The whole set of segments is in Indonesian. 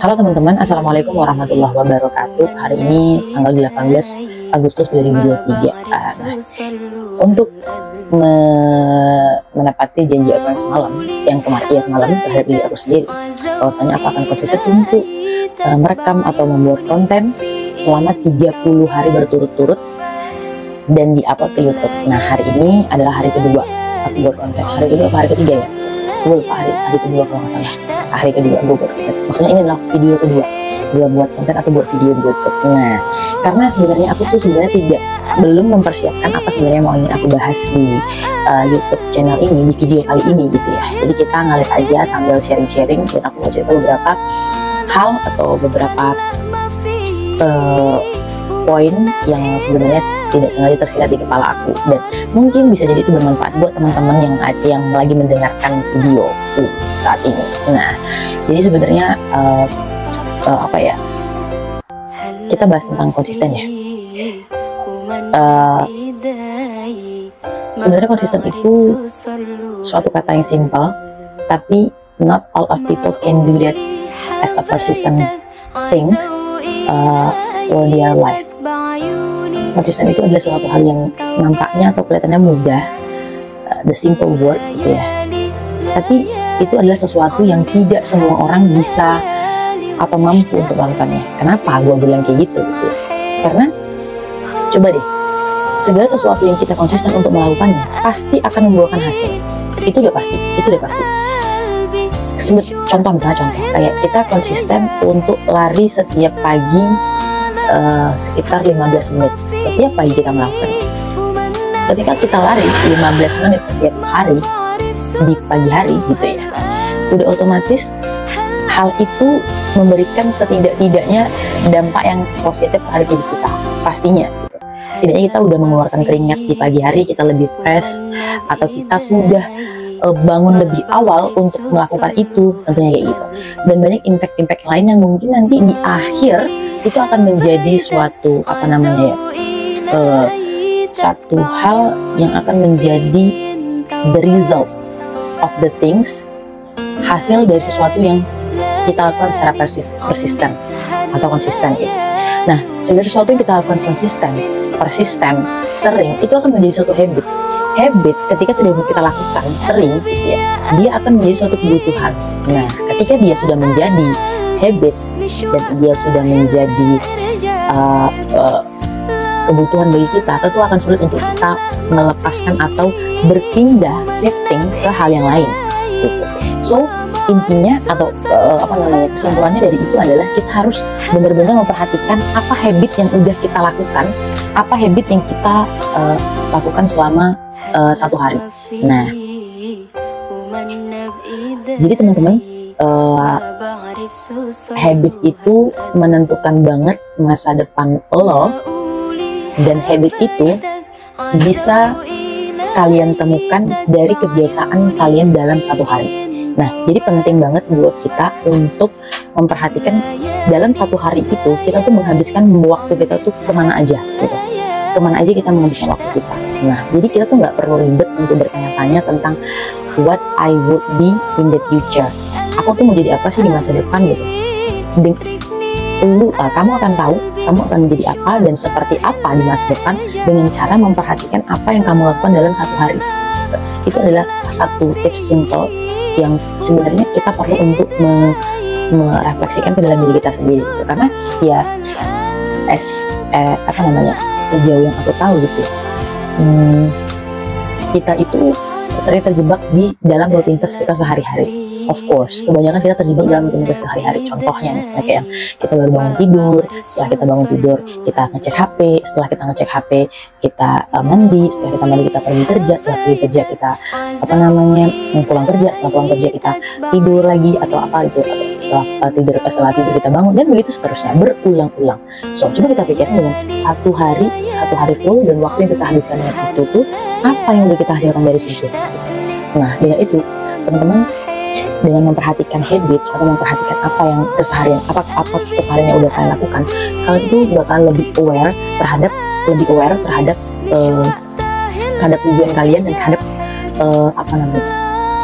Halo teman-teman, Assalamualaikum warahmatullahi wabarakatuh. Hari ini tanggal 18 Agustus 2023. Untuk menepati janji aku yang semalam, semalam terhadap diri aku sendiri, bahwasanya aku akan konsisten untuk merekam atau membuat konten selama 30 hari berturut-turut dan di-upload ke YouTube. Nah, hari ini adalah hari kedua aku buat konten. Hari kedua apa hari ketiga ya? Gue lupa hari kedua kalau nggak salah. Hari kedua gue buat konten. Maksudnya ini adalah video kedua gue buat konten atau buat video di YouTube. Nah, karena sebenarnya aku tuh belum mempersiapkan apa sebenarnya mau ingin aku bahas di YouTube channel ini, di video kali ini gitu ya. Jadi kita ngalir aja sambil sharing-sharing, dan aku mau cerita beberapa hal atau beberapa poin yang sebenarnya tidak sengaja tersirat di kepala aku, dan mungkin bisa jadi itu bermanfaat buat teman-teman yang lagi mendengarkan video saat ini. Nah, jadi sebenarnya kita bahas tentang konsisten ya. Sebenarnya konsisten itu suatu kata yang simpel, tapi not all of people can do that as a persistent things all their life. Konsisten itu adalah suatu hal yang nampaknya atau kelihatannya mudah, the simple word gitu ya. Tapi itu adalah sesuatu yang tidak semua orang bisa atau mampu untuk melakukannya. Kenapa gue bilang kayak gitu? Karena coba deh, segala sesuatu yang kita konsisten untuk melakukannya pasti akan membuahkan hasil. Itu udah pasti. Contoh kayak kita konsisten untuk lari setiap pagi sekitar 15 menit. Setiap pagi kita melakukannya. Ketika kita lari 15 menit setiap hari di pagi hari gitu ya, udah otomatis hal itu memberikan setidak-tidaknya dampak yang positif terhadap diri kita, pastinya gitu. Setidaknya kita udah mengeluarkan keringat di pagi hari, kita lebih fresh, atau kita sudah bangun lebih awal untuk melakukan itu, tentunya kayak gitu. Dan banyak impact lain yang mungkin nanti di akhir itu akan menjadi suatu satu hal yang akan menjadi the result of the things, hasil dari sesuatu yang kita lakukan secara persisten atau konsisten gitu. Nah, segala sesuatu yang kita lakukan persisten, sering, itu akan menjadi suatu habit. Ketika sudah kita lakukan sering gitu ya, dia akan menjadi suatu kebutuhan. Nah, ketika dia sudah menjadi habit dan dia sudah menjadi kebutuhan bagi kita, tentu akan sulit untuk kita melepaskan atau berpindah, shifting ke hal yang lain gitu. So intinya atau kesimpulannya dari itu adalah kita harus benar-benar memperhatikan apa habit yang udah kita lakukan, apa habit yang kita lakukan selama satu hari. Nah, jadi teman-teman, habit itu menentukan banget masa depan lo, dan habit itu bisa kalian temukan dari kebiasaan kalian dalam satu hari. Nah, jadi penting banget buat kita untuk memperhatikan dalam satu hari itu kita tuh menghabiskan waktu kita tuh kemana aja gitu. Kemana aja kita menghabiskan waktu kita. Nah, jadi kita tuh nggak perlu ribet untuk bertanya-tanya tentang what I would be in the future. Aku tuh mau jadi apa sih di masa depan gitu. Kamu akan tahu kamu akan menjadi apa dan seperti apa di masa depan dengan cara memperhatikan apa yang kamu lakukan dalam satu hari. Itu adalah satu tips simple yang sebenarnya kita perlu untuk merefleksikan ke dalam diri kita sendiri gitu. Karena ya sejauh yang aku tahu gitu, kita itu sering terjebak di dalam rutinitas kita sehari-hari. Of course, kebanyakan kita terjebak dalam rutinitas sehari-hari. Contohnya misalnya kayak kita baru bangun tidur, setelah kita bangun tidur kita ngecek HP, setelah kita ngecek HP kita mandi, setelah kita mandi kita pergi kerja, setelah pergi kerja kita pulang kerja, setelah pulang kerja kita tidur lagi atau setelah tidur kita bangun, dan begitu seterusnya berulang-ulang. So coba kita pikirkan dengan satu hari full dan waktu yang kita habiskan dengan itu tuh apa yang udah kita hasilkan dari situ. Nah, dengan itu teman-teman, dengan memperhatikan habit atau memperhatikan apa keseharian yang udah kalian lakukan, kalian itu bakal lebih aware terhadap tujuan kalian dan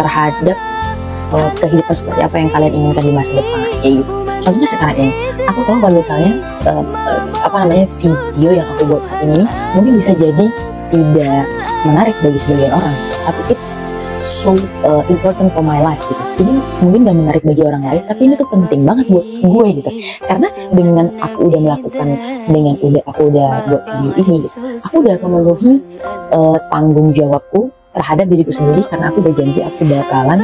terhadap kehidupan seperti apa yang kalian inginkan di masa depan kayak gitu. Contohnya sekarang ini, aku tahu kalau misalnya video yang aku buat saat ini mungkin bisa jadi tidak menarik bagi sebagian orang, tapi it's so important for my life gitu. Jadi mungkin gak menarik bagi orang lain, tapi ini tuh penting banget buat gue gitu. Karena dengan aku udah melakukan, aku udah buat video ini gitu, aku udah memenuhi tanggung jawabku terhadap diriku sendiri, karena aku udah janji aku bakalan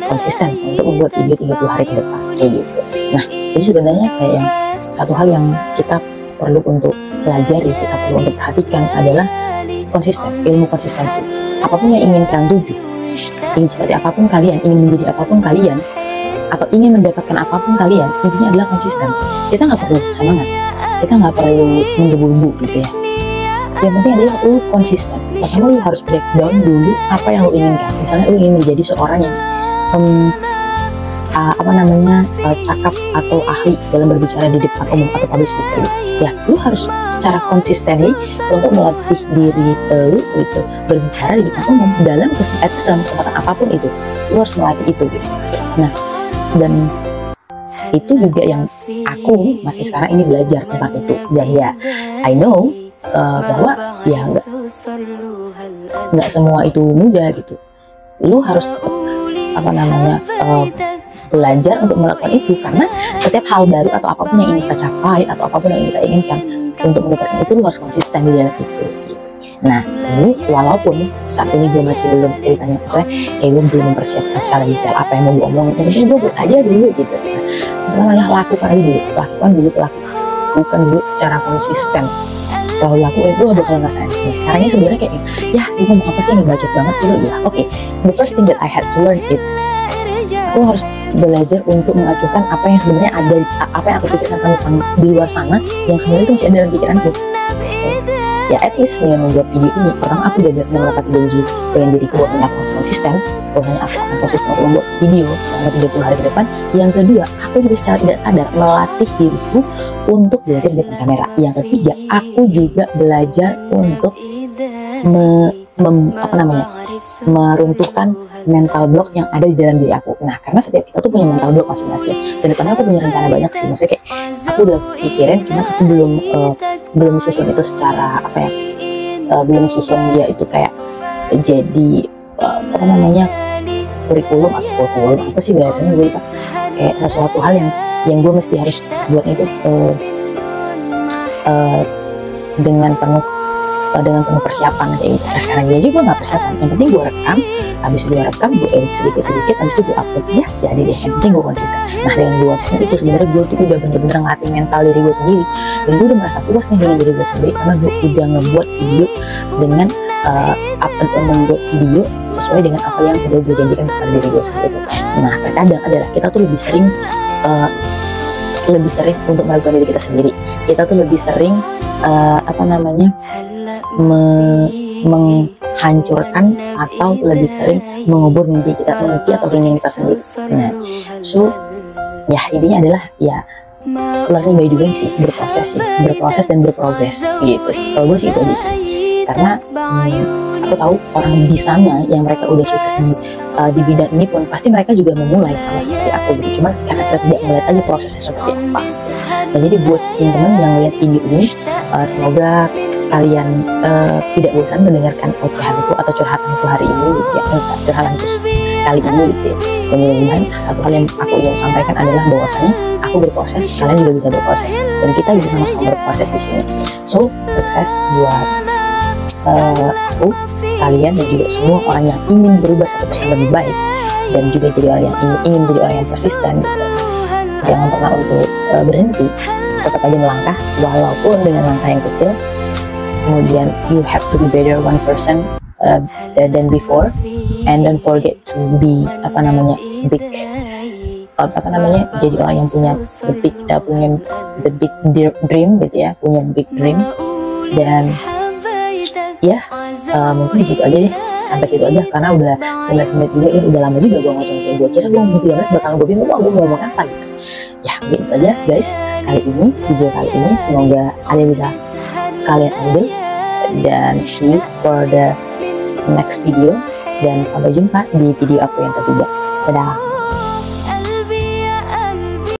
konsisten untuk membuat video 30 hari ke depan kayak gitu. Nah, jadi sebenarnya kayak yang satu hal yang kita perlu untuk pelajari, kita perlu untuk perhatikan adalah konsisten, ilmu konsistensi. Apapun yang ingin kalian tuju, ingin seperti apapun kalian, ingin menjadi apapun kalian, atau ingin mendapatkan apapun kalian, intinya adalah konsisten. Kita nggak perlu semangat, kita nggak perlu menggebu-gebu gitu ya. Yang penting adalah lu konsisten. Pertama lu harus breakdown dulu apa yang lu inginkan. Misalnya lu ingin menjadi seorang yang cakap atau ahli dalam berbicara di depan umum atau public speaker, ya lu harus secara konsisten untuk melatih diri lu gitu, berbicara di depan umum dalam kesempatan apapun itu, lu harus melatih itu gitu. Nah, dan itu juga yang aku masih sekarang ini belajar tentang itu. Dan ya I know bahwa ya nggak semua itu mudah gitu. Lu harus tetap belajar untuk melakukan itu, karena setiap hal baru atau apapun yang ingin kita capai atau apapun yang kita inginkan, untuk mendapatkan itu lu harus konsisten di dalam itu gitu. Nah, ini walaupun saat ini gue masih belum ceritanya, maksudnya kayak gue belum mempersiapkan secara detail apa yang mau gue omongin, yang penting gue buat aja dulu gitu. Nah, lakukan dulu secara konsisten. Setelah lakukan itu lo bakal ngerasain. Nah, sekarang ini sebenarnya kayak ya gue ngomong apa sih, ngebacot banget sih lo ya. Oke, the first thing that I had to learn it, aku harus belajar untuk mengacuhkan apa yang sebenarnya ada, apa yang aku pikirkan tentang di luar sana yang sebenarnya itu masih ada dalam pikiranku. Ya at least dengan membuat video ini, pertama aku udah mendapat janji dengan diriku bahwa aku harus konsisten, bahwasanya aku akan konsisten untuk membuat video selama 30 hari ke depan. Yang kedua, aku juga secara tidak sadar melatih diriku untuk belajar di depan kamera. Yang ketiga, aku juga belajar untuk meruntuhkan mental block yang ada di dalam diri aku. Nah, karena setiap kita tuh punya mental block masing-masing. Dan depannya aku punya rencana banyak sih. Maksudnya kayak aku udah pikirin, cuma aku belum susun itu secara belum susun dia itu kayak jadi kurikulum atau kurikulum apa sih biasanya gue lupa. Kayak sesuatu hal yang gue mesti harus buat itu dengan penuh persiapan kayak gitu. Nah, sekarang ini aja gue nggak persiapan, yang penting gue rekam, habis gue edit sedikit, habis itu gue upload, ya jadi deh, yang penting gue konsisten. Nah, dengan gue konsisten itu sebenarnya gue tuh udah bener-bener ngelatih mental diri gue sendiri, dan gue udah merasa puas nih dengan diri gue sendiri, karena gue udah ngebuat video dengan membuat video sesuai dengan apa yang udah gue janjikan kepada diri gue sendiri. Nah, terkadang adalah kita tuh lebih sering untuk melakukan diri kita sendiri. Kita tuh lebih sering menghancurkan atau lebih sering mengubur mimpi atau keinginan kita sendiri. Nah, so ya intinya adalah ya learning by doing sih, berproses dan berprogres gitu sih. Kalau gue sih itu aja sih. Karena aku tahu orang di sana yang mereka udah sukses di bidang ini pun pasti mereka juga memulai sama seperti aku gitu. Cuman karena kita tidak melihat aja prosesnya seperti apa. Nah, jadi buat teman-teman yang lihat video ini, semoga kalian tidak bosan mendengarkan ocehanku atau curhatanku hari ini gitu ya, curhatanku kali ini gitu ya. Dan mudah-mudahan satu hal yang aku ingin sampaikan adalah bahwasanya aku berproses, kalian juga bisa berproses, dan kita bisa sama-sama berproses di sini. So, sukses buat aku, kalian, dan juga semua orang yang ingin berubah 1% lebih baik, dan juga jadi orang yang ingin jadi orang yang persisten gitu. Jangan pernah untuk berhenti, tetap aja melangkah walaupun dengan langkah yang kecil. Kemudian you have to be better 1% than before, and don't forget to be big, jadi orang yang punya the big dream gitu ya, punya big dream. Dan ya mungkin di situ aja deh, sampai situ aja, karena udah 19 menit juga ya, udah lama juga gue ngoceh-ngoceh. Gue kira gue ngomong 3 menit bakal gue bingung gue mau ngomong apa gitu ya. Mungkin itu aja guys video kali ini, semoga ada bisa kalian ambil, dan see you for the next video. dan sampai jumpa di video aku yang ketiga. Dadah.